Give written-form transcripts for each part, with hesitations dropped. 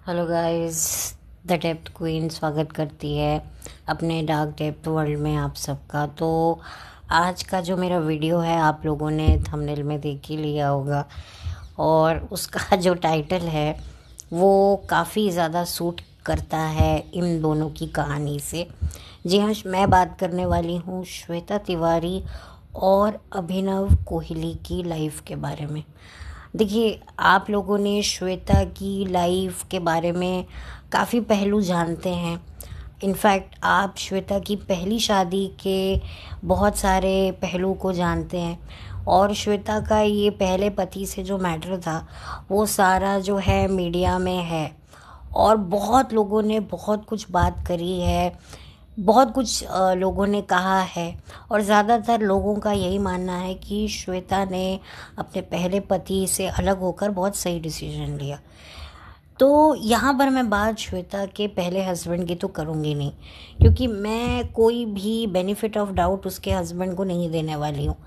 Hello guys. The depth queen स्वागत करती है अपने डार्क डेप्थ वर्ल्ड में आप सबका। तो आज का जो मेरा वीडियो है आप लोगों ने थंबनेल में देख ही लिया होगा और उसका जो टाइटल है वो काफ़ी ज़्यादा सूट करता है इन दोनों की कहानी से। जी हाँ, मैं बात करने वाली हूँ श्वेता तिवारी और अभिनव कोहली की लाइफ के बारे में। देखिए, आप लोगों ने श्वेता की लाइफ के बारे में काफ़ी पहलू जानते हैं। इनफैक्ट आप श्वेता की पहली शादी के बहुत सारे पहलू को जानते हैं और श्वेता का ये पहले पति से जो मैटर था वो सारा जो है मीडिया में है और बहुत लोगों ने बहुत कुछ बात करी है, बहुत कुछ लोगों ने कहा है और ज़्यादातर लोगों का यही मानना है कि श्वेता ने अपने पहले पति से अलग होकर बहुत सही डिसीजन लिया। तो यहाँ पर मैं बात श्वेता के पहले हस्बैंड की तो करूँगी नहीं, क्योंकि मैं कोई भी बेनिफिट ऑफ डाउट उसके हस्बैंड को नहीं देने वाली हूँ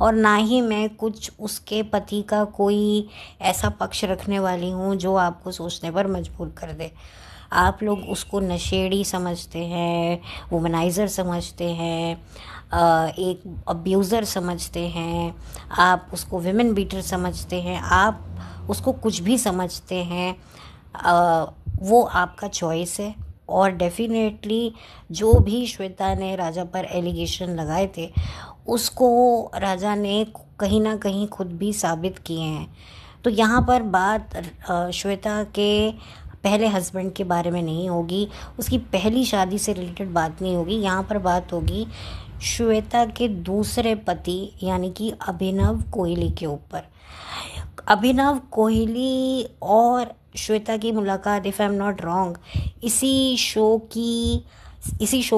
और ना ही मैं कुछ उसके पति का कोई ऐसा पक्ष रखने वाली हूँ जो आपको सोचने पर मजबूर कर दे। आप लोग उसको नशेड़ी समझते हैं, वुमनाइज़र समझते हैं, एक अब्यूज़र समझते हैं, आप उसको विमेन बीटर समझते हैं, आप उसको कुछ भी समझते हैं, वो आपका चॉइस है। और डेफिनेटली जो भी श्वेता ने राजा पर एलिगेशन लगाए थे उसको राजा ने कहीं ना कहीं खुद भी साबित किए हैं। तो यहाँ पर बात श्वेता के पहले हस्बैंड के बारे में नहीं होगी, उसकी पहली शादी से रिलेटेड बात नहीं होगी। यहाँ पर बात होगी श्वेता के दूसरे पति यानी कि अभिनव कोहली के ऊपर। अभिनव कोहली और श्वेता की मुलाकात, if I am not wrong, इसी शो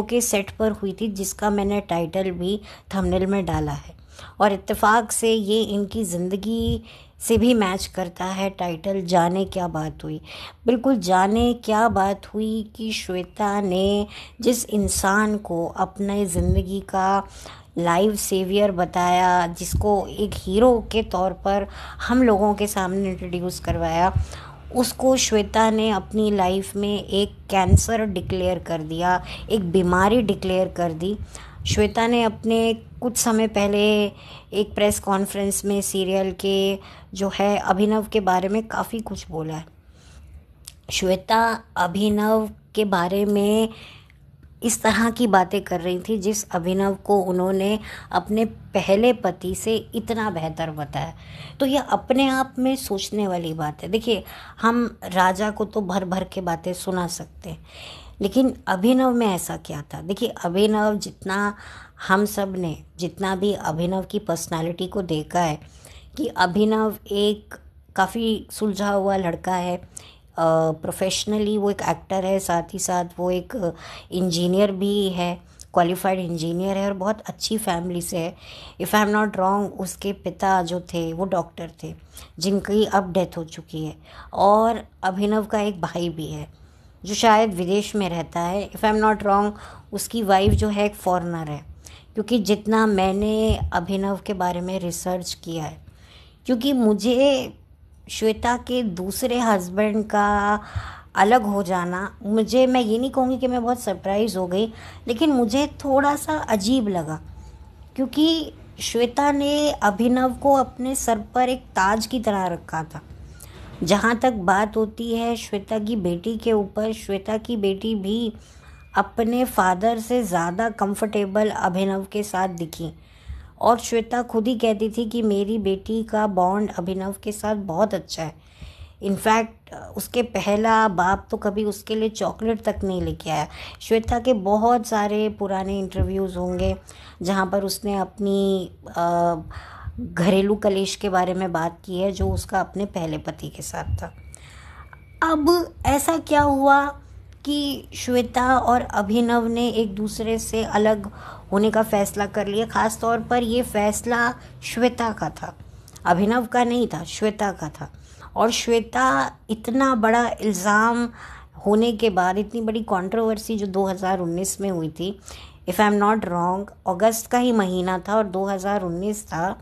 के सेट पर हुई थी जिसका मैंने टाइटल भी थंबनेल में डाला है और इत्तेफाक से ये इनकी ज़िंदगी से भी मैच करता है टाइटल। जाने क्या बात हुई, बिल्कुल जाने क्या बात हुई कि श्वेता ने जिस इंसान को अपने ज़िंदगी का लाइव सेवियर बताया, जिसको एक हीरो के तौर पर हम लोगों के सामने इंट्रोड्यूस करवाया, उसको श्वेता ने अपनी लाइफ में एक कैंसर डिक्लेयर कर दिया, एक बीमारी डिक्लेयर कर दी। श्वेता ने अपने कुछ समय पहले एक प्रेस कॉन्फ्रेंस में सीरियल के जो है अभिनव के बारे में काफ़ी कुछ बोला है। श्वेता अभिनव के बारे में इस तरह की बातें कर रही थी जिस अभिनव को उन्होंने अपने पहले पति से इतना बेहतर बताया। तो यह अपने आप में सोचने वाली बात है। देखिए, हम राजा को तो भर भर के बातें सुना सकते हैं, लेकिन अभिनव में ऐसा क्या था? देखिए, अभिनव हम सब ने जितना भी अभिनव की पर्सनालिटी को देखा है कि अभिनव एक काफ़ी सुलझा हुआ लड़का है। प्रोफेशनली वो एक एक्टर है, साथ ही साथ वो एक इंजीनियर भी है, क्वालिफाइड इंजीनियर है और बहुत अच्छी फैमिली से है। If I am not wrong, उसके पिता जो थे वो डॉक्टर थे जिनकी अब डेथ हो चुकी है और अभिनव का एक भाई भी है जो शायद विदेश में रहता है। If I am not wrong, उसकी वाइफ जो है एक फॉरेनर है, क्योंकि जितना मैंने अभिनव के बारे में रिसर्च किया है, क्योंकि मुझे श्वेता के दूसरे हस्बैंड का अलग हो जाना, मैं ये नहीं कहूँगी कि मैं बहुत सरप्राइज़ हो गई, लेकिन मुझे थोड़ा सा अजीब लगा, क्योंकि श्वेता ने अभिनव को अपने सर पर एक ताज की तरह रखा था। जहाँ तक बात होती है श्वेता की बेटी के ऊपर, श्वेता की बेटी भी अपने फादर से ज़्यादा कंफर्टेबल अभिनव के साथ दिखी और श्वेता खुद ही कहती थी कि मेरी बेटी का बॉन्ड अभिनव के साथ बहुत अच्छा है। इनफैक्ट उसके पहला बाप तो कभी उसके लिए चॉकलेट तक नहीं लेके आया। श्वेता के बहुत सारे पुराने इंटरव्यूज़ होंगे जहाँ पर उसने अपनी घरेलू कलेश के बारे में बात की है जो उसका अपने पहले पति के साथ था। अब ऐसा क्या हुआ कि श्वेता और अभिनव ने एक दूसरे से अलग होने का फ़ैसला कर लिया। ख़ास तौर पर ये फ़ैसला श्वेता का था, अभिनव का नहीं था, श्वेता का था। और श्वेता इतना बड़ा इल्ज़ाम होने के बाद, इतनी बड़ी कंट्रोवर्सी जो 2019 में हुई थी, if I am not wrong, अगस्त का ही महीना था और 2019 था,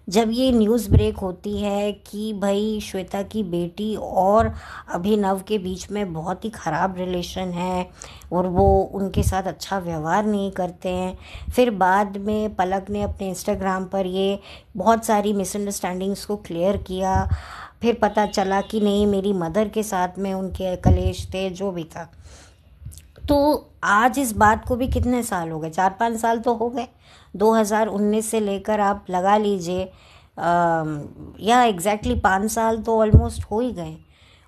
जब ये न्यूज़ ब्रेक होती है कि भाई श्वेता की बेटी और अभिनव के बीच में बहुत ही ख़राब रिलेशन है और वो उनके साथ अच्छा व्यवहार नहीं करते हैं, फिर बाद में पलक ने अपने इंस्टाग्राम पर ये बहुत सारी मिसअंडरस्टैंडिंग्स को क्लियर किया, फिर पता चला कि नहीं मेरी मदर के साथ में उनके कलेश थे, जो भी था। तो आज इस बात को भी कितने साल हो गए, 4-5 साल तो हो गए। 2019 से लेकर आप लगा लीजिए, या एग्जैक्टली 5 साल तो ऑलमोस्ट हो ही गए।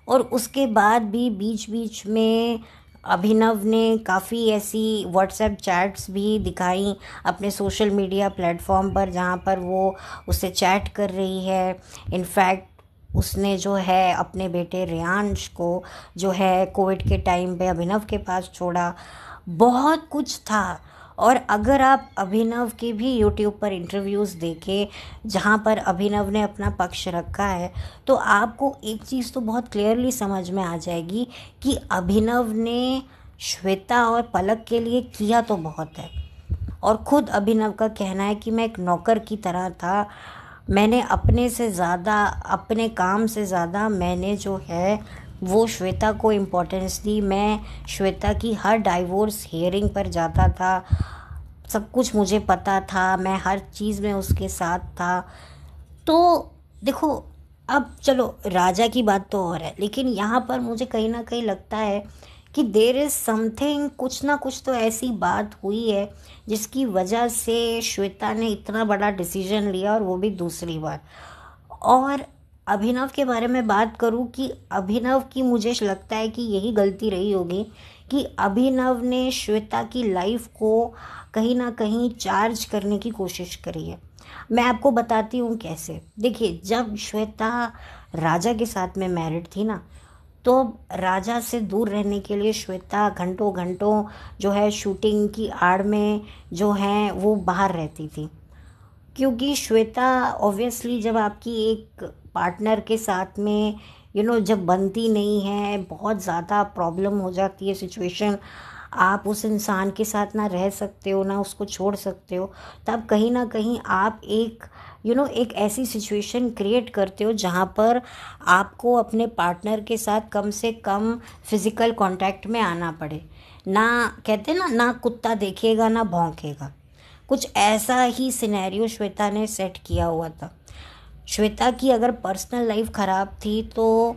और उसके बाद भी बीच बीच में अभिनव ने काफ़ी ऐसी व्हाट्सएप चैट्स भी दिखाई अपने सोशल मीडिया प्लेटफॉर्म पर, जहाँ पर वो उससे चैट कर रही है। इनफैक्ट उसने जो है अपने बेटे रियांश को जो है कोविड के टाइम पे अभिनव के पास छोड़ा, बहुत कुछ था। और अगर आप अभिनव के भी यूट्यूब पर इंटरव्यूज़ देखें जहाँ पर अभिनव ने अपना पक्ष रखा है, तो आपको एक चीज़ तो बहुत क्लियरली समझ में आ जाएगी कि अभिनव ने श्वेता और पलक के लिए किया तो बहुत है। और ख़ुद अभिनव का कहना है कि मैं एक नौकर की तरह था, मैंने अपने से ज़्यादा, अपने काम से ज़्यादा मैंने जो है वो श्वेता को इम्पोर्टेंस दी। मैं श्वेता की हर डाइवोर्स हियरिंग पर जाता था, सब कुछ मुझे पता था, मैं हर चीज़ में उसके साथ था। तो देखो, अब चलो राजा की बात तो और है, लेकिन यहाँ पर मुझे कहीं ना कहीं लगता है कि देयर इज़ समथिंग, कुछ ना कुछ तो ऐसी बात हुई है जिसकी वजह से श्वेता ने इतना बड़ा डिसीजन लिया, और वो भी दूसरी बार। और अभिनव के बारे में बात करूं कि अभिनव की मुझे लगता है कि यही गलती रही होगी कि अभिनव ने श्वेता की लाइफ को कहीं ना कहीं चार्ज करने की कोशिश करी है। मैं आपको बताती हूँ कैसे। देखिए, जब श्वेता राजा के साथ में मैरिड थी ना, तो राजा से दूर रहने के लिए श्वेता घंटों घंटों जो है शूटिंग की आड़ में जो है वो बाहर रहती थी। क्योंकि श्वेता ऑब्वियसली जब आपकी एक पार्टनर के साथ में जब बनती नहीं है, बहुत ज़्यादा प्रॉब्लम हो जाती है सिचुएशन, आप उस इंसान के साथ ना रह सकते हो ना उसको छोड़ सकते हो, तब कहीं ना कहीं आप एक एक ऐसी सिचुएशन क्रिएट करते हो जहाँ पर आपको अपने पार्टनर के साथ कम से कम फिज़िकल कांटेक्ट में आना पड़े। ना कहते ना, ना कुत्ता देखेगा ना भौंकेगा, कुछ ऐसा ही सिनेरियो श्वेता ने सेट किया हुआ था। श्वेता की अगर पर्सनल लाइफ ख़राब थी तो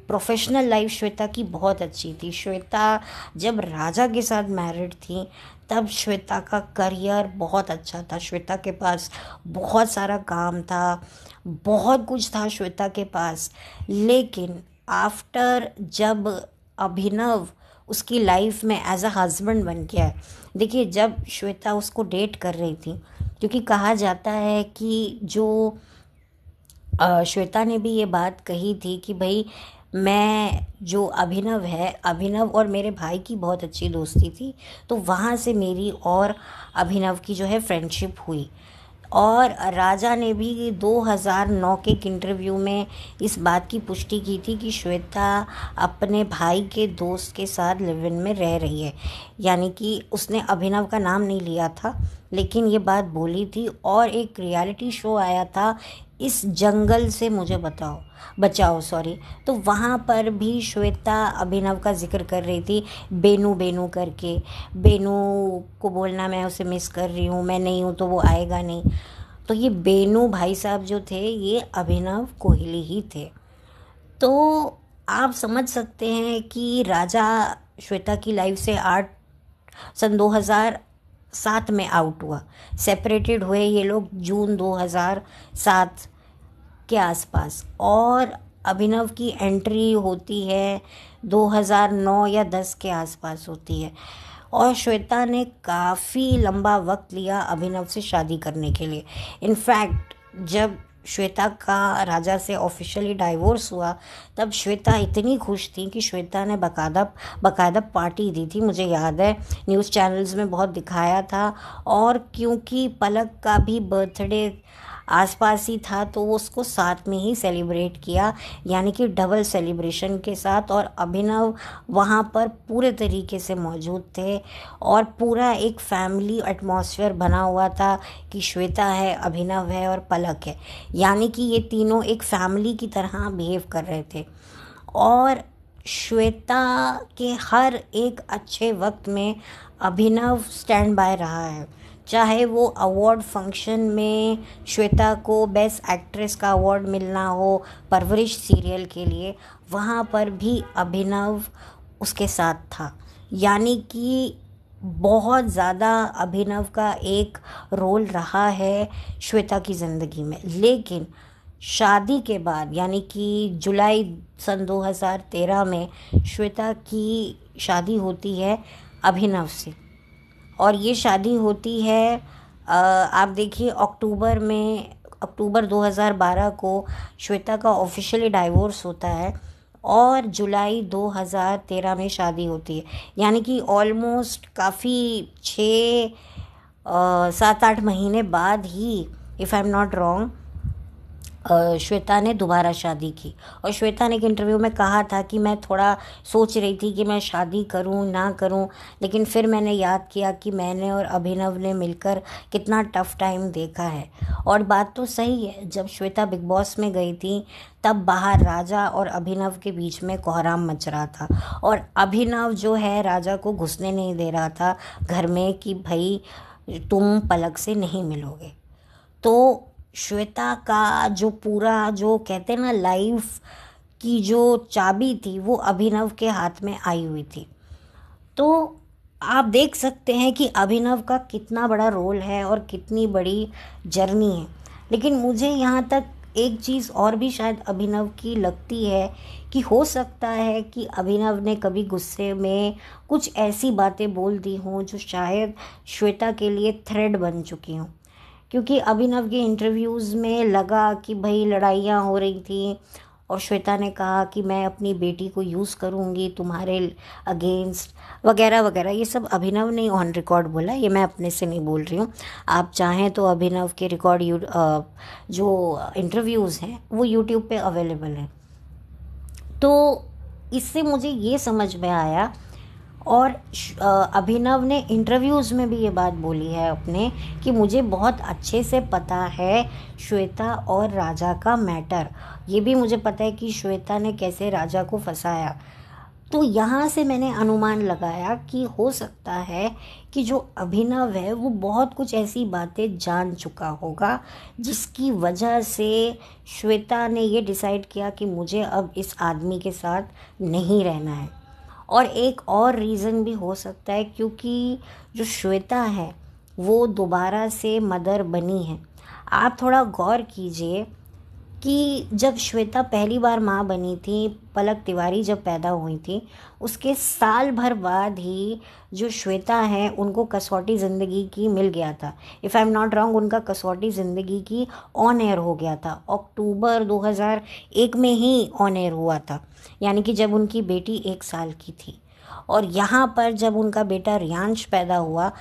प्रोफेशनल लाइफ श्वेता की बहुत अच्छी थी। श्वेता जब राजा के साथ मैरिड थी तब श्वेता का करियर बहुत अच्छा था, श्वेता के पास बहुत सारा काम था, बहुत कुछ था श्वेता के पास। लेकिन आफ्टर जब अभिनव उसकी लाइफ में एज अ हस्बैंड बन गया है, देखिए जब श्वेता उसको डेट कर रही थी, क्योंकि कहा जाता है कि जो श्वेता ने भी ये बात कही थी कि भाई मैं जो अभिनव है, अभिनव और मेरे भाई की बहुत अच्छी दोस्ती थी, तो वहाँ से मेरी और अभिनव की जो है फ्रेंडशिप हुई। और राजा ने भी 2009 के एक इंटरव्यू में इस बात की पुष्टि की थी कि श्वेता अपने भाई के दोस्त के साथ लिव इन में रह रही है, यानी कि उसने अभिनव का नाम नहीं लिया था लेकिन ये बात बोली थी। और एक रियलिटी शो आया था, इस जंगल से मुझे बचाओ, तो वहाँ पर भी श्वेता अभिनव का जिक्र कर रही थी, बेनू बेनू करके, बेनू को बोलना मैं उसे मिस कर रही हूँ, मैं नहीं हूँ तो वो आएगा नहीं। तो ये बेनू भाई साहब जो थे ये अभिनव कोहली ही थे। तो आप समझ सकते हैं कि राजा श्वेता की लाइफ से सन 2007 में आउट हुआ, सेपरेटेड हुए ये लोग जून 2007 के आसपास, और अभिनव की एंट्री होती है 2009 या 10 के आसपास होती है। और श्वेता ने काफ़ी लंबा वक्त लिया अभिनव से शादी करने के लिए। इनफैक्ट जब श्वेता का राजा से ऑफिशियली डाइवोर्स हुआ तब श्वेता इतनी खुश थी कि श्वेता ने बकायदा पार्टी दी थी, मुझे याद है न्यूज़ चैनल्स में बहुत दिखाया था। और क्योंकि पलक का भी बर्थडे आसपास ही था तो वो उसको साथ में ही सेलिब्रेट किया, यानी कि डबल सेलिब्रेशन के साथ। और अभिनव वहाँ पर पूरे तरीके से मौजूद थे और पूरा एक फैमिली एटमॉस्फेयर बना हुआ था कि श्वेता है, अभिनव है और पलक है, यानी कि ये तीनों एक फैमिली की तरह बिहेव कर रहे थे। और श्वेता के हर एक अच्छे वक्त में अभिनव स्टैंड बाय रहा है। चाहे वो अवार्ड फंक्शन में श्वेता को बेस्ट एक्ट्रेस का अवार्ड मिलना हो परवरिश सीरियल के लिए, वहाँ पर भी अभिनव उसके साथ था। यानी कि बहुत ज़्यादा अभिनव का एक रोल रहा है श्वेता की ज़िंदगी में। लेकिन शादी के बाद, यानी कि जुलाई सन 2013 में श्वेता की शादी होती है अभिनव से। और ये शादी होती है आप देखिए अक्टूबर 2012 को श्वेता का ऑफिशियली डाइवोर्स होता है और जुलाई 2013 में शादी होती है। यानी कि ऑलमोस्ट काफ़ी 7-8 महीने बाद ही, if I am not wrong, Shweta ने दोबारा शादी की। और श्वेता ने एक इंटरव्यू में कहा था कि मैं थोड़ा सोच रही थी कि मैं शादी करूं ना करूं, लेकिन फिर मैंने याद किया कि मैंने और अभिनव ने मिलकर कितना टफ टाइम देखा है। और बात तो सही है, जब श्वेता बिग बॉस में गई थी तब बाहर राजा और अभिनव के बीच में कोहराम मच रहा था और अभिनव जो है राजा को घुसने नहीं दे रहा था घर में कि भाई तुम पलक से नहीं मिलोगे। तो श्वेता का जो पूरा, जो कहते हैं ना, लाइफ की जो चाबी थी वो अभिनव के हाथ में आई हुई थी। तो आप देख सकते हैं कि अभिनव का कितना बड़ा रोल है और कितनी बड़ी जर्नी है। लेकिन मुझे यहाँ तक एक चीज़ और भी शायद अभिनव की लगती है कि हो सकता है कि अभिनव ने कभी गुस्से में कुछ ऐसी बातें बोल दी हों जो शायद श्वेता के लिए थ्रेड बन चुकी हों। क्योंकि अभिनव के इंटरव्यूज़ में लगा कि भाई लड़ाइयाँ हो रही थी और श्वेता ने कहा कि मैं अपनी बेटी को यूज़ करूँगी तुम्हारे अगेंस्ट वगैरह वगैरह। ये सब अभिनव ने ऑन रिकॉर्ड बोला, ये मैं अपने से नहीं बोल रही हूँ। आप चाहें तो अभिनव के रिकॉर्ड जो इंटरव्यूज़ हैं वो यूट्यूब पे अवेलेबल हैं। तो इससे मुझे ये समझ में आया, और अभिनव ने इंटरव्यूज़ में भी ये बात बोली है अपने कि मुझे बहुत अच्छे से पता है श्वेता और राजा का मैटर। ये भी मुझे पता है कि श्वेता ने कैसे राजा को फंसाया। तो यहाँ से मैंने अनुमान लगाया कि हो सकता है कि जो अभिनव है वो बहुत कुछ ऐसी बातें जान चुका होगा जिसकी वजह से श्वेता ने ये डिसाइड किया कि मुझे अब इस आदमी के साथ नहीं रहना है। और एक और रीज़न भी हो सकता है क्योंकि जो श्वेता है वो दोबारा से मदर बनी है। आप थोड़ा गौर कीजिए कि जब श्वेता पहली बार माँ बनी थी, पलक तिवारी जब पैदा हुई थी, उसके साल भर बाद ही जो श्वेता है उनको कसौटी ज़िंदगी की मिल गया था। If I am not wrong, उनका कसौटी ज़िंदगी की ऑन एयर हो गया था। अक्टूबर 2001 में ही ऑन एयर हुआ था, यानी कि जब उनकी बेटी 1 साल की थी। और यहाँ पर जब उनका बेटा रियांश पैदा हुआ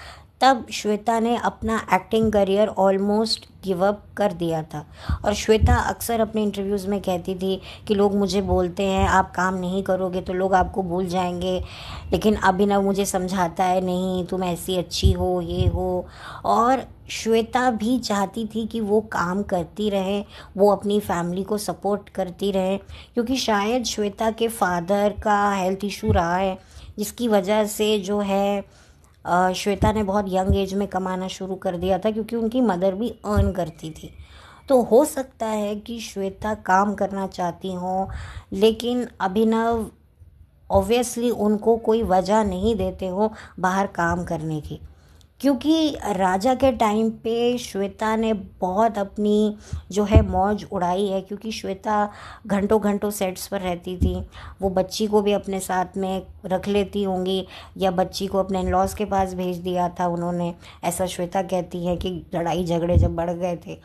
तब श्वेता ने अपना acting career almost give up कर दिया था। और श्वेता अक्सर अपने इंटरव्यूज़ में कहती थी कि लोग मुझे बोलते हैं आप काम नहीं करोगे तो लोग आपको भूल जाएंगे, लेकिन अभिनव मुझे समझाता है नहीं तुम ऐसी अच्छी हो, ये हो। और श्वेता भी चाहती थी कि वो काम करती रहे, वो अपनी फैमिली को सपोर्ट करती रहे, क्योंकि शायद श्वेता के फादर का हेल्थ इशू रहा है जिसकी वजह से जो है श्वेता ने बहुत यंग एज में कमाना शुरू कर दिया था, क्योंकि उनकी मदर भी अर्न करती थी। तो हो सकता है कि श्वेता काम करना चाहती हों, लेकिन अभिनव ऑब्वियसली उनको कोई वजह नहीं देते हो बाहर काम करने की। क्योंकि राजा के टाइम पे श्वेता ने बहुत अपनी जो है मौज उड़ाई है, क्योंकि श्वेता घंटों घंटों सेट्स पर रहती थी। वो बच्ची को भी अपने साथ में रख लेती होंगी या बच्ची को अपने इन-लॉज़ के पास भेज दिया था उन्होंने, ऐसा श्वेता कहती है कि लड़ाई झगड़े जब बढ़ गए थे।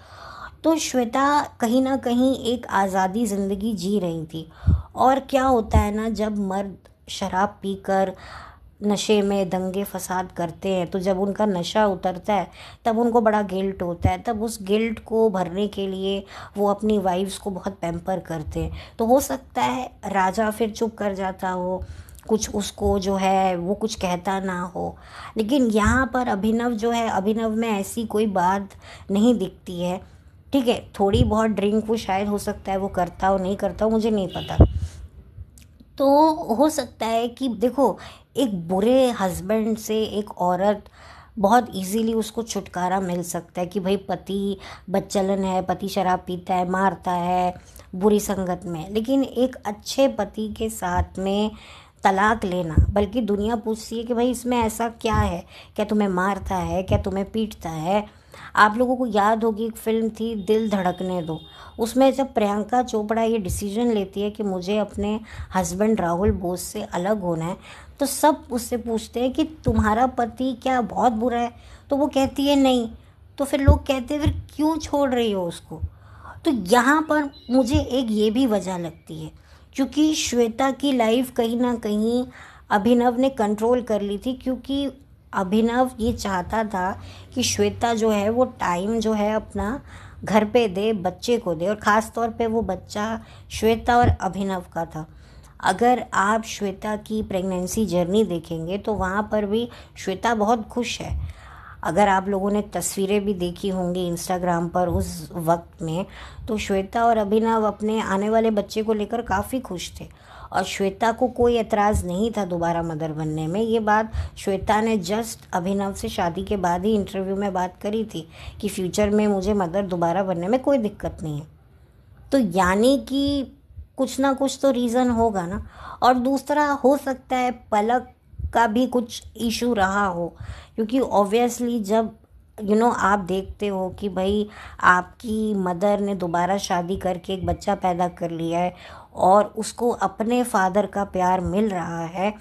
तो श्वेता कहीं ना कहीं एक आज़ादी ज़िंदगी जी रही थी। और क्या होता है ना, जब मर्द शराब पीकर नशे में दंगे फसाद करते हैं, तो जब उनका नशा उतरता है तब उनको बड़ा गिल्ट होता है, तब उस गिल्ट को भरने के लिए वो अपनी वाइफ्स को बहुत पैम्पर करते हैं। तो हो सकता है राजा फिर चुप कर जाता हो, कुछ उसको जो है वो कुछ कहता ना हो। लेकिन यहाँ पर अभिनव जो है, अभिनव में ऐसी कोई बात नहीं दिखती है। ठीक है, थोड़ी बहुत ड्रिंक वो शायद हो सकता है वो करता हो, नहीं करता हो मुझे नहीं पता। तो हो सकता है कि देखो, एक बुरे हस्बैंड से एक औरत बहुत इजीली उसको छुटकारा मिल सकता है कि भाई पति बदचलन है, पति शराब पीता है, मारता है, बुरी संगत में। लेकिन एक अच्छे पति के साथ में तलाक लेना, बल्कि दुनिया पूछती है कि भाई इसमें ऐसा क्या है, क्या तुम्हें मारता है, क्या तुम्हें पीटता है। आप लोगों को याद होगी एक फिल्म थी दिल धड़कने दो, उसमें जब प्रियंका चोपड़ा ये डिसीजन लेती है कि मुझे अपने हस्बैंड राहुल बोस से अलग होना है, तो सब उससे पूछते हैं कि तुम्हारा पति क्या बहुत बुरा है, तो वो कहती है नहीं। तो फिर लोग कहते हैं फिर क्यों छोड़ रही हो उसको। तो यहाँ पर मुझे एक ये भी वजह लगती है, क्योंकि श्वेता की लाइफ कहीं ना कहीं अभिनव ने कंट्रोल कर ली थी, क्योंकि अभिनव ये चाहता था कि श्वेता जो है वो टाइम जो है अपना घर पे दे, बच्चे को दे, और ख़ास तौर पे वो बच्चा श्वेता और अभिनव का था। अगर आप श्वेता की प्रेगनेंसी जर्नी देखेंगे तो वहाँ पर भी श्वेता बहुत खुश है। अगर आप लोगों ने तस्वीरें भी देखी होंगी इंस्टाग्राम पर उस वक्त में, तो श्वेता और अभिनव अपने आने वाले बच्चे को लेकर काफ़ी खुश थे, और श्वेता को कोई एतराज़ नहीं था दोबारा मदर बनने में। ये बात श्वेता ने जस्ट अभिनव से शादी के बाद ही इंटरव्यू में बात करी थी कि फ्यूचर में मुझे मदर दोबारा बनने में कोई दिक्कत नहीं है। तो यानी कि कुछ ना कुछ तो रीज़न होगा ना। और दूसरा हो सकता है पलक का भी कुछ इशू रहा हो, क्योंकि ऑब्वियसली जब आप देखते हो कि भाई आपकी मदर ने दोबारा शादी करके एक बच्चा पैदा कर लिया है और उसको अपने फादर का प्यार मिल रहा है,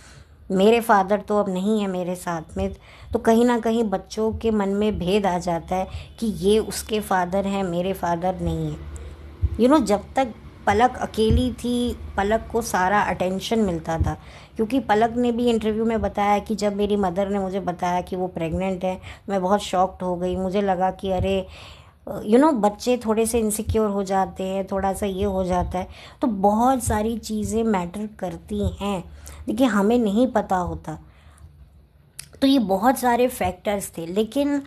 मेरे फादर तो अब नहीं है मेरे साथ में, तो कहीं ना कहीं बच्चों के मन में भेद आ जाता है कि ये उसके फादर हैं, मेरे फादर नहीं है। जब तक पलक अकेली थी, पलक को सारा अटेंशन मिलता था, क्योंकि पलक ने भी इंटरव्यू में बताया कि जब मेरी मदर ने मुझे बताया कि वो प्रेग्नेंट है, मैं बहुत शॉक्ड हो गई। मुझे लगा कि अरे बच्चे थोड़े से इनसिक्योर हो जाते हैं, थोड़ा सा ये हो जाता है, तो बहुत सारी चीज़ें मैटर करती हैं, देखिए हमें नहीं पता होता। तो ये बहुत सारे फैक्टर्स थे, लेकिन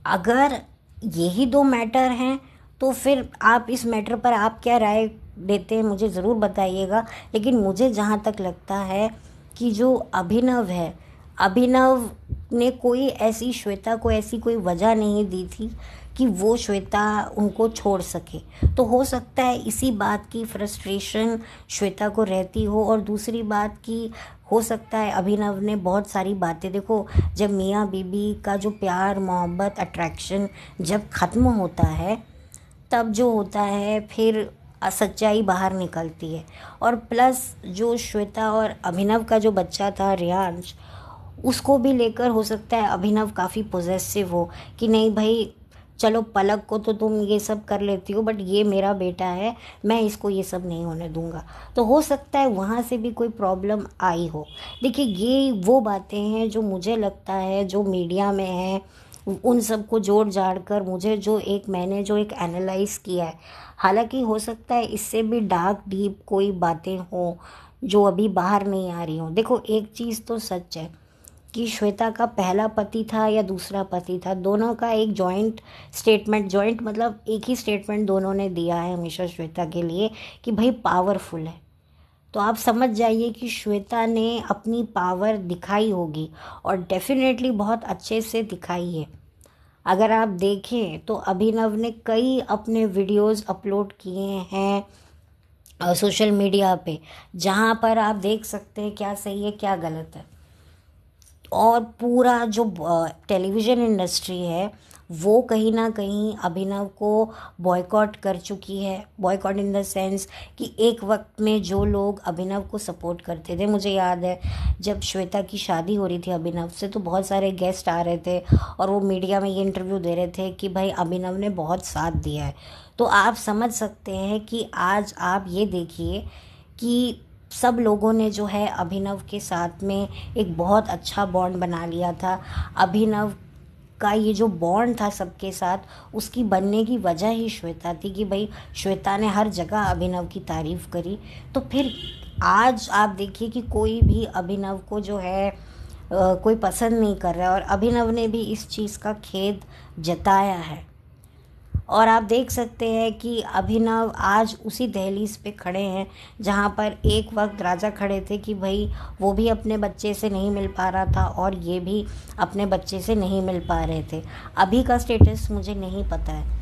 अगर यही दो मैटर हैं तो फिर आप इस मैटर पर आप क्या राय देते हैं मुझे ज़रूर बताइएगा। लेकिन मुझे जहाँ तक लगता है कि जो अभिनव है, अभिनव ने कोई ऐसी श्वेता को ऐसी कोई वजह नहीं दी थी कि वो श्वेता उनको छोड़ सके। तो हो सकता है इसी बात की फ्रस्ट्रेशन श्वेता को रहती हो, और दूसरी बात की हो सकता है अभिनव ने बहुत सारी बातें, देखो जब मियाँ बीबी का जो प्यार मोहब्बत अट्रैक्शन जब ख़त्म होता है, तब जो होता है फिर सच्चाई बाहर निकलती है। और प्लस जो श्वेता और अभिनव का जो बच्चा था रियांश, उसको भी लेकर हो सकता है अभिनव काफ़ी पॉजेसिव हो कि नहीं भाई चलो पलक को तो तुम ये सब कर लेती हो, बट ये मेरा बेटा है, मैं इसको ये सब नहीं होने दूंगा। तो हो सकता है वहाँ से भी कोई प्रॉब्लम आई हो। देखिए ये वो बातें हैं जो मुझे लगता है जो मीडिया में है, उन सब को जोड़ जाड़ कर मुझे मैंने जो एक एनालाइज किया है। हालांकि हो सकता है इससे भी डार्क डीप कोई बातें हों जो अभी बाहर नहीं आ रही हों। देखो एक चीज़ तो सच है कि श्वेता का पहला पति था या दूसरा पति था, दोनों का एक जॉइंट स्टेटमेंट, जॉइंट मतलब एक ही स्टेटमेंट दोनों ने दिया है हमेशा श्वेता के लिए कि भाई पावरफुल है। तो आप समझ जाइए कि श्वेता ने अपनी पावर दिखाई होगी, और डेफिनेटली बहुत अच्छे से दिखाई है। अगर आप देखें तो अभिनव ने कई अपने वीडियोस अपलोड किए हैं सोशल मीडिया पे, जहाँ पर आप देख सकते हैं क्या सही है क्या गलत है। और पूरा जो टेलीविज़न इंडस्ट्री है वो कहीं ना कहीं अभिनव को बॉयकॉट कर चुकी है। बॉयकॉट इन द सेंस कि एक वक्त में जो लोग अभिनव को सपोर्ट करते थे, मुझे याद है जब श्वेता की शादी हो रही थी अभिनव से, तो बहुत सारे गेस्ट आ रहे थे और वो मीडिया में ये इंटरव्यू दे रहे थे कि भाई अभिनव ने बहुत साथ दिया है। तो आप समझ सकते हैं कि आज आप ये देखिए कि सब लोगों ने जो है अभिनव के साथ में एक बहुत अच्छा बॉन्ड बना लिया था। अभिनव का ये जो बॉन्ड था सबके साथ, उसकी बनने की वजह ही श्वेता थी कि भाई श्वेता ने हर जगह अभिनव की तारीफ़ करी। तो फिर आज आप देखिए कि कोई भी अभिनव को जो है कोई पसंद नहीं कर रहा है, और अभिनव ने भी इस चीज़ का खेद जताया है। और आप देख सकते हैं कि अभिनव आज उसी दहलीज पे खड़े हैं जहाँ पर एक वक्त राजा खड़े थे कि भाई वो भी अपने बच्चे से नहीं मिल पा रहा था और ये भी अपने बच्चे से नहीं मिल पा रहे थे। अभी का स्टेटस मुझे नहीं पता है।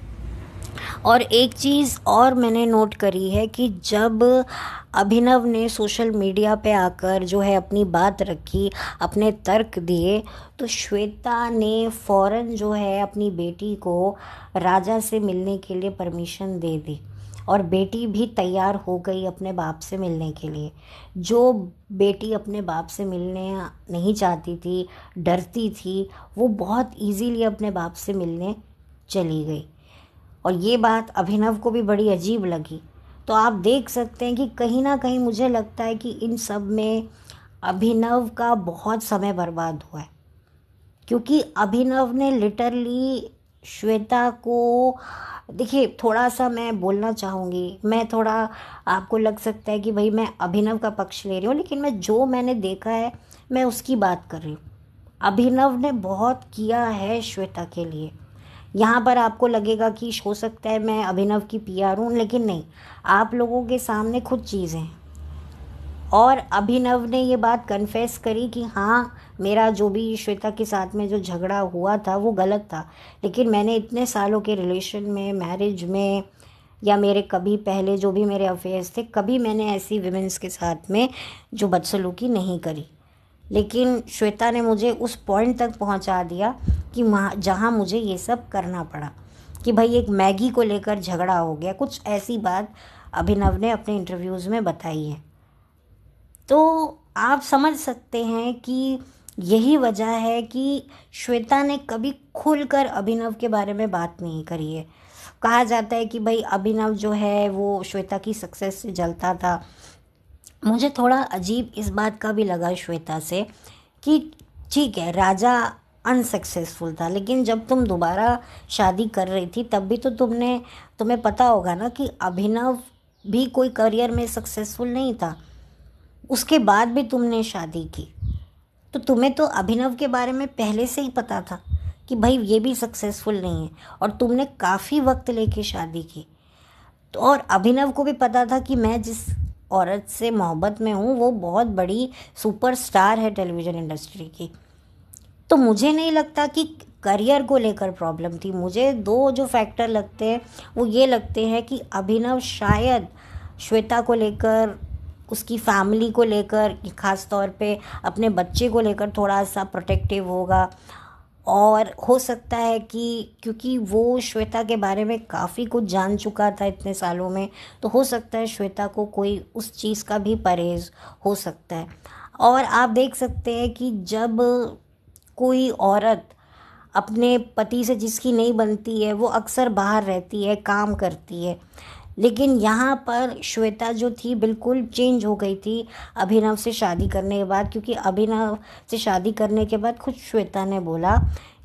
और एक चीज़ और मैंने नोट करी है कि जब अभिनव ने सोशल मीडिया पे आकर जो है अपनी बात रखी, अपने तर्क दिए, तो श्वेता ने फ़ौरन जो है अपनी बेटी को राजा से मिलने के लिए परमिशन दे दी, और बेटी भी तैयार हो गई अपने बाप से मिलने के लिए। जो बेटी अपने बाप से मिलने नहीं चाहती थी, डरती थी, वो बहुत इजीली अपने बाप से मिलने चली गई। और ये बात अभिनव को भी बड़ी अजीब लगी। तो आप देख सकते हैं कि कहीं ना कहीं मुझे लगता है कि इन सब में अभिनव का बहुत समय बर्बाद हुआ है, क्योंकि अभिनव ने लिटरली श्वेता को, देखिए थोड़ा सा मैं बोलना चाहूँगी, मैं थोड़ा, आपको लग सकता है कि भाई मैं अभिनव का पक्ष ले रही हूँ, लेकिन मैंने देखा है मैं उसकी बात कर रही हूँ। अभिनव ने बहुत किया है श्वेता के लिए। यहाँ पर आपको लगेगा कि हो सकता है मैं अभिनव की पीआर हूँ, लेकिन नहीं, आप लोगों के सामने खुद चीज़ें हैं। और अभिनव ने ये बात कन्फेस करी कि हाँ, मेरा जो भी श्वेता के साथ में जो झगड़ा हुआ था वो गलत था, लेकिन मैंने इतने सालों के रिलेशन में, मैरिज में, या मेरे कभी पहले जो भी मेरे अफेयर्स थे, कभी मैंने ऐसी विमेंस के साथ में जो बदसलूकी नहीं करी। लेकिन श्वेता ने मुझे उस पॉइंट तक पहुंचा दिया कि जहां मुझे ये सब करना पड़ा, कि भाई एक मैगी को लेकर झगड़ा हो गया, कुछ ऐसी बात अभिनव ने अपने इंटरव्यूज़ में बताई है। तो आप समझ सकते हैं कि यही वजह है कि श्वेता ने कभी खुलकर अभिनव के बारे में बात नहीं करी है। कहा जाता है कि भाई अभिनव जो है वो श्वेता की सक्सेस से जलता था। मुझे थोड़ा अजीब इस बात का भी लगा श्वेता से कि ठीक है, राजा अनसक्सेसफुल था, लेकिन जब तुम दोबारा शादी कर रही थी तब भी तो तुम्हें पता होगा ना कि अभिनव भी कोई करियर में सक्सेसफुल नहीं था। उसके बाद भी तुमने शादी की, तो तुम्हें तो अभिनव के बारे में पहले से ही पता था कि भाई ये भी सक्सेसफुल नहीं है, और तुमने काफ़ी वक्त लेके शादी की। तो और अभिनव को भी पता था कि मैं जिस औरत से मोहब्बत में हूँ वो बहुत बड़ी सुपरस्टार है टेलीविज़न इंडस्ट्री की। तो मुझे नहीं लगता कि करियर को लेकर प्रॉब्लम थी। मुझे दो जो फैक्टर लगते हैं वो ये लगते हैं कि अभिनव शायद श्वेता को लेकर, उसकी फैमिली को लेकर, ख़ास तौर पे अपने बच्चे को लेकर थोड़ा सा प्रोटेक्टिव होगा। और हो सकता है कि क्योंकि वो श्वेता के बारे में काफ़ी कुछ जान चुका था इतने सालों में, तो हो सकता है श्वेता को कोई उस चीज़ का भी परहेज़ हो सकता है। और आप देख सकते हैं कि जब कोई औरत अपने पति से जिसकी नहीं बनती है, वो अक्सर बाहर रहती है, काम करती है। लेकिन यहाँ पर श्वेता जो थी बिल्कुल चेंज हो गई थी अभिनव से शादी करने के बाद, क्योंकि अभिनव से शादी करने के बाद खुद श्वेता ने बोला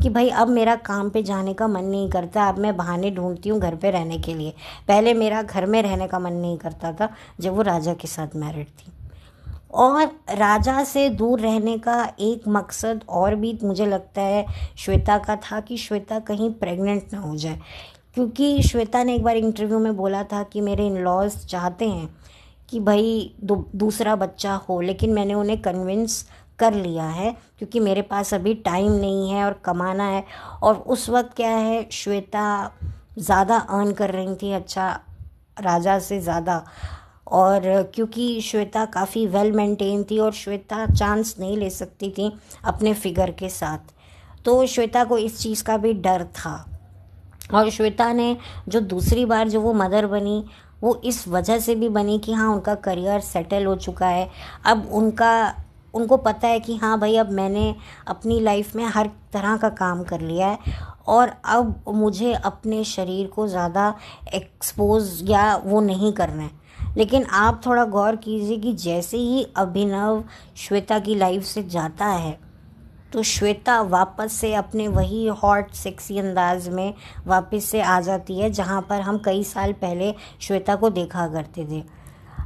कि भाई अब मेरा काम पे जाने का मन नहीं करता, अब मैं बहाने ढूंढती हूँ घर पे रहने के लिए। पहले मेरा घर में रहने का मन नहीं करता था जब वो राजा के साथ मैरिड थी। और राजा से दूर रहने का एक मकसद और भी मुझे लगता है श्वेता का था कि श्वेता कहीं प्रेग्नेंट ना हो जाए, क्योंकि श्वेता ने एक बार इंटरव्यू में बोला था कि मेरे इन लॉज चाहते हैं कि भाई दूसरा बच्चा हो, लेकिन मैंने उन्हें कन्विंस कर लिया है क्योंकि मेरे पास अभी टाइम नहीं है और कमाना है। और उस वक्त क्या है, श्वेता ज़्यादा अर्न कर रही थी, अच्छा, राजा से ज़्यादा। और क्योंकि श्वेता काफ़ी वेल मेंटेन थी और श्वेता चांस नहीं ले सकती थी अपने फिगर के साथ, तो श्वेता को इस चीज़ का भी डर था। और श्वेता ने जो दूसरी बार जो वो मदर बनी, वो इस वजह से भी बनी कि हाँ, उनका करियर सेटल हो चुका है। अब उनको पता है कि हाँ भाई, अब मैंने अपनी लाइफ में हर तरह का काम कर लिया है और अब मुझे अपने शरीर को ज़्यादा एक्सपोज या वो नहीं करना है। लेकिन आप थोड़ा गौर कीजिए कि जैसे ही अभिनव श्वेता की लाइफ से जाता है तो श्वेता वापस से अपने वही हॉट सेक्सी अंदाज में वापस से आ जाती है जहाँ पर हम कई साल पहले श्वेता को देखा करते थे।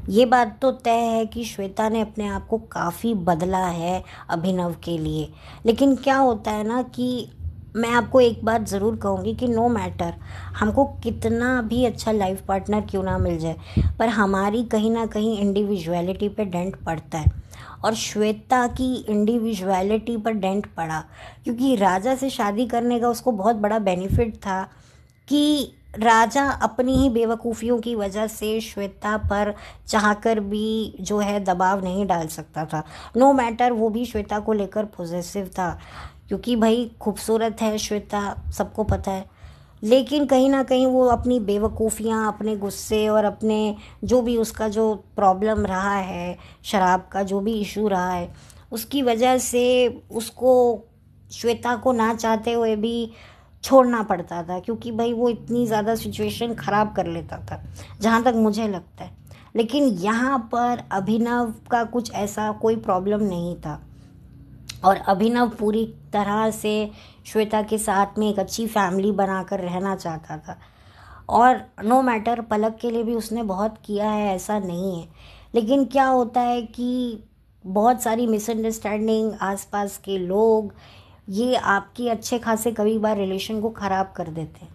ये बात तो तय है कि श्वेता ने अपने आप को काफ़ी बदला है अभिनव के लिए। लेकिन क्या होता है ना कि मैं आपको एक बात ज़रूर कहूँगी कि नो मैटर हमको कितना भी अच्छा लाइफ पार्टनर क्यों ना मिल जाए, पर हमारी कहीं ना कहीं इंडिविजुअलिटी पे डेंट पड़ता है। और श्वेता की इंडिविजुअलिटी पर डेंट पड़ा क्योंकि राजा से शादी करने का उसको बहुत बड़ा बेनिफिट था कि राजा अपनी ही बेवकूफ़ियों की वजह से श्वेता पर चाहकर भी जो है दबाव नहीं डाल सकता था। नो मैटर वो भी श्वेता को लेकर पॉजिटिव था क्योंकि भाई खूबसूरत है श्वेता, सबको पता है। लेकिन कहीं ना कहीं वो अपनी बेवकूफ़ियाँ, अपने गुस्से और अपने जो भी उसका जो प्रॉब्लम रहा है, शराब का जो भी इशू रहा है, उसकी वजह से उसको श्वेता को ना चाहते हुए भी छोड़ना पड़ता था क्योंकि भाई वो इतनी ज़्यादा सिचुएशन ख़राब कर लेता था, जहाँ तक मुझे लगता है। लेकिन यहाँ पर अभिनव का कुछ ऐसा कोई प्रॉब्लम नहीं था और अभिनव पूरी तरह से श्वेता के साथ में एक अच्छी फैमिली बनाकर रहना चाहता था। और नो मैटर पलक के लिए भी उसने बहुत किया है, ऐसा नहीं है। लेकिन क्या होता है कि बहुत सारी मिसअंडरस्टैंडिंग, आसपास के लोग, ये आपके अच्छे खासे कभी बार रिलेशन को ख़राब कर देते हैं।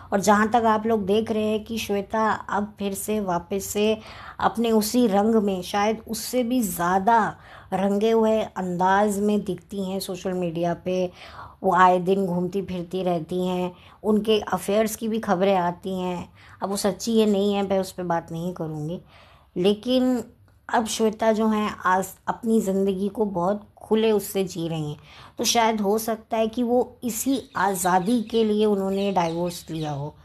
और जहाँ तक आप लोग देख रहे हैं कि श्वेता अब फिर से वापस से अपने उसी रंग में, शायद उससे भी ज़्यादा रंगे हुए अंदाज में दिखती हैं सोशल मीडिया पे। वो आए दिन घूमती फिरती रहती हैं, उनके अफेयर्स की भी खबरें आती हैं। अब वो सच्ची है नहीं है मैं उस पर बात नहीं करूँगी, लेकिन अब श्वेता जो है आज अपनी ज़िंदगी को बहुत खुले उससे जी रही हैं। तो शायद हो सकता है कि वो इसी आज़ादी के लिए उन्होंने डाइवोर्स लिया हो।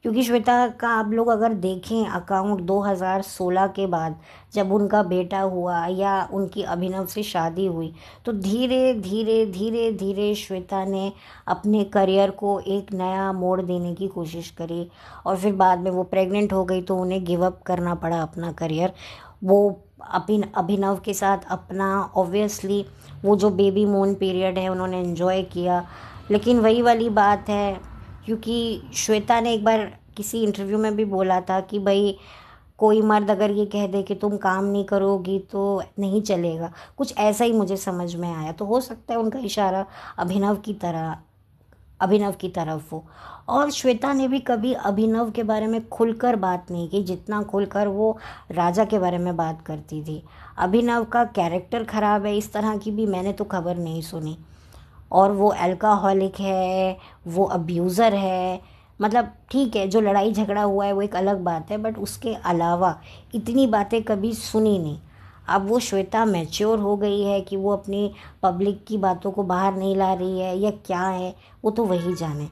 क्योंकि श्वेता का आप लोग अगर देखें अकाउंट 2016 के बाद जब उनका बेटा हुआ या उनकी अभिनव से शादी हुई, तो धीरे धीरे धीरे धीरे श्वेता ने अपने करियर को एक नया मोड़ देने की कोशिश करी। और फिर बाद में वो प्रेग्नेंट हो गई तो उन्हें गिव अप करना पड़ा अपना करियर। वो अभिनव के साथ अपना ऑब्वियसली वो जो बेबी मून पीरियड है उन्होंने एंजॉय किया। लेकिन वही वाली बात है, क्योंकि श्वेता ने एक बार किसी इंटरव्यू में भी बोला था कि भाई कोई मर्द अगर ये कह दे कि तुम काम नहीं करोगी तो नहीं चलेगा, कुछ ऐसा ही मुझे समझ में आया। तो हो सकता है उनका इशारा अभिनव की तरफ हो। और श्वेता ने भी कभी अभिनव के बारे में खुलकर बात नहीं की जितना खुलकर वो राजा के बारे में बात करती थी। अभिनव का कैरेक्टर ख़राब है इस तरह की भी मैंने तो खबर नहीं सुनी। और वो अल्कोहलिक है, वो अब्यूज़र है, मतलब ठीक है जो लड़ाई झगड़ा हुआ है वो एक अलग बात है, बट उसके अलावा इतनी बातें कभी सुनी नहीं। अब वो श्वेता मैच्योर हो गई है कि वो अपनी पब्लिक की बातों को बाहर नहीं ला रही है या क्या है, वो तो वही जाने।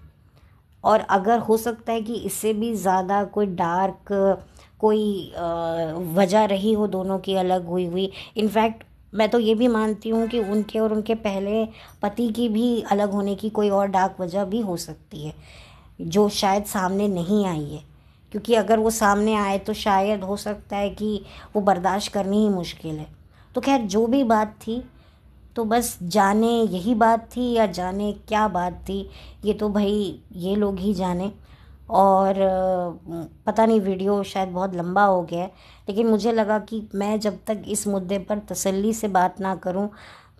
और अगर हो सकता है कि इससे भी ज़्यादा कोई डार्क कोई वजह रही हो दोनों की अलग हुई हुई। इनफैक्ट मैं तो ये भी मानती हूँ कि उनके और उनके पहले पति की भी अलग होने की कोई और डार्क वजह भी हो सकती है जो शायद सामने नहीं आई है। क्योंकि अगर वो सामने आए तो शायद हो सकता है कि वो बर्दाश्त करनी ही मुश्किल है। तो खैर जो भी बात थी, तो बस जाने यही बात थी या जाने क्या बात थी, ये तो भाई ये लोग ही जाने। और पता नहीं वीडियो शायद बहुत लंबा हो गया है, लेकिन मुझे लगा कि मैं जब तक इस मुद्दे पर तसल्ली से बात ना करूं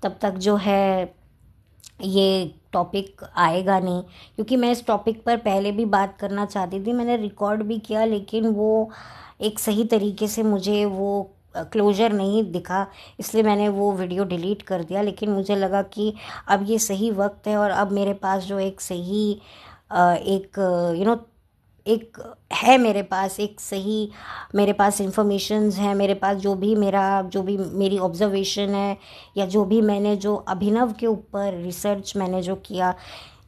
तब तक जो है ये टॉपिक आएगा नहीं। क्योंकि मैं इस टॉपिक पर पहले भी बात करना चाहती थी, मैंने रिकॉर्ड भी किया, लेकिन वो एक सही तरीके से मुझे वो क्लोजर नहीं दिखा, इसलिए मैंने वो वीडियो डिलीट कर दिया। लेकिन मुझे लगा कि अब ये सही वक्त है और अब मेरे पास जो एक सही एक एक है, मेरे पास एक सही मेरे पास इंफॉर्मेशंस हैं, मेरे पास जो भी मेरी ऑब्जर्वेशन है या जो भी मैंने जो अभिनव के ऊपर रिसर्च मैंने जो किया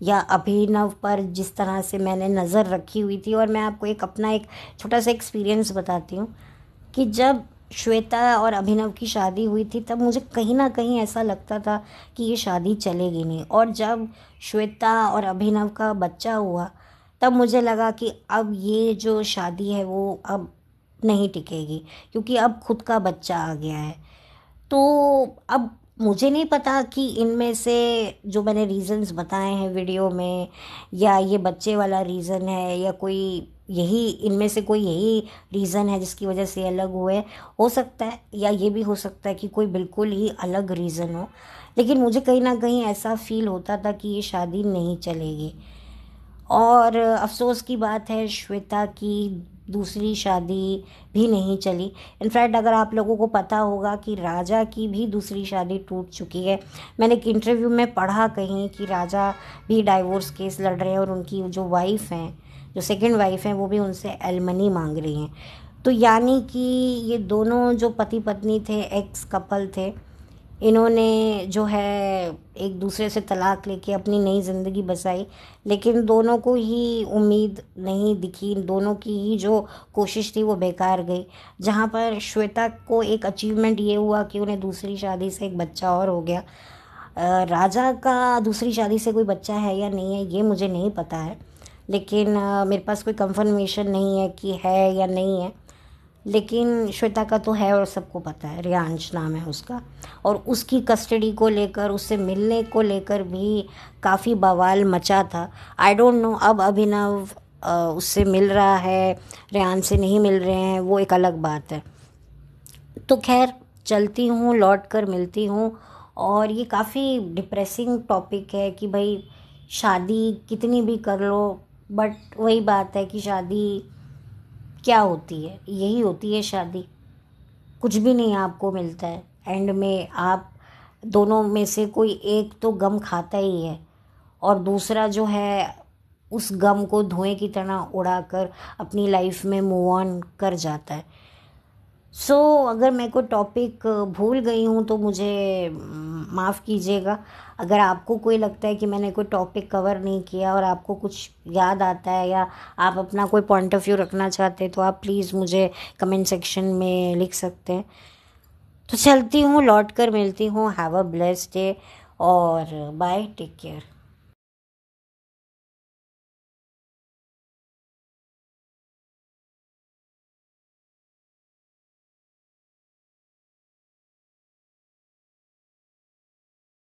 या अभिनव पर जिस तरह से मैंने नज़र रखी हुई थी। और मैं आपको अपना एक छोटा सा एक्सपीरियंस बताती हूँ कि जब श्वेता और अभिनव की शादी हुई थी तब मुझे कहीं ना कहीं ऐसा लगता था कि ये शादी चलेगी नहीं। और जब श्वेता और अभिनव का बच्चा हुआ तब मुझे लगा कि अब ये जो शादी है वो अब नहीं टिकेगी, क्योंकि अब खुद का बच्चा आ गया है। तो अब मुझे नहीं पता कि इनमें से जो मैंने रीज़न्स बताए हैं वीडियो में, या ये बच्चे वाला रीज़न है, या कोई यही इनमें से कोई यही रीज़न है जिसकी वजह से अलग हुए। हो सकता है, या ये भी हो सकता है कि कोई बिल्कुल ही अलग रीज़न हो, लेकिन मुझे कहीं ना कहीं ऐसा फील होता था कि ये शादी नहीं चलेगी। और अफसोस की बात है, श्वेता की दूसरी शादी भी नहीं चली। इनफैक्ट अगर आप लोगों को पता होगा कि राजा की भी दूसरी शादी टूट चुकी है। मैंने एक इंटरव्यू में पढ़ा कहीं कि राजा भी डाइवोर्स केस लड़ रहे हैं, और उनकी जो वाइफ हैं, जो सेकंड वाइफ हैं, वो भी उनसे एलमनी मांग रही हैं। तो यानी कि ये दोनों जो पति पत्नी थे, एक्स कपल थे, इन्होंने जो है एक दूसरे से तलाक लेके अपनी नई ज़िंदगी बसाई, लेकिन दोनों को ही उम्मीद नहीं दिखी, दोनों की ही जो कोशिश थी वो बेकार गई। जहाँ पर श्वेता को एक अचीवमेंट ये हुआ कि उन्हें दूसरी शादी से एक बच्चा और हो गया। राजा का दूसरी शादी से कोई बच्चा है या नहीं है ये मुझे नहीं पता है, लेकिन मेरे पास कोई कंफर्मेशन नहीं है कि है या नहीं है। लेकिन श्वेता का तो है, और सबको पता है, रियांश नाम है उसका। और उसकी कस्टडी को लेकर, उससे मिलने को लेकर भी काफ़ी बवाल मचा था। आई डोंट नो अब अभिनव उससे मिल रहा है, रियान से नहीं मिल रहे हैं, वो एक अलग बात है। तो खैर, चलती हूँ, लौट कर मिलती हूँ। और ये काफ़ी डिप्रेसिंग टॉपिक है कि भाई शादी कितनी भी कर लो, बट वही बात है कि शादी क्या होती है, यही होती है शादी। कुछ भी नहीं आपको मिलता है, एंड में आप दोनों में से कोई एक तो गम खाता ही है, और दूसरा जो है उस गम को धुएं की तरह उड़ाकर अपनी लाइफ में मूव ऑन कर जाता है। सो अगर मैं कोई टॉपिक भूल गई हूँ तो मुझे माफ़ कीजिएगा। अगर आपको कोई लगता है कि मैंने कोई टॉपिक कवर नहीं किया और आपको कुछ याद आता है, या आप अपना कोई पॉइंट ऑफ व्यू रखना चाहते हैं, तो आप प्लीज़ मुझे कमेंट सेक्शन में लिख सकते हैं। तो चलती हूँ, लौट कर मिलती हूँ। हैव अ ब्लेस्ड डे, और बाय, टेक केयर।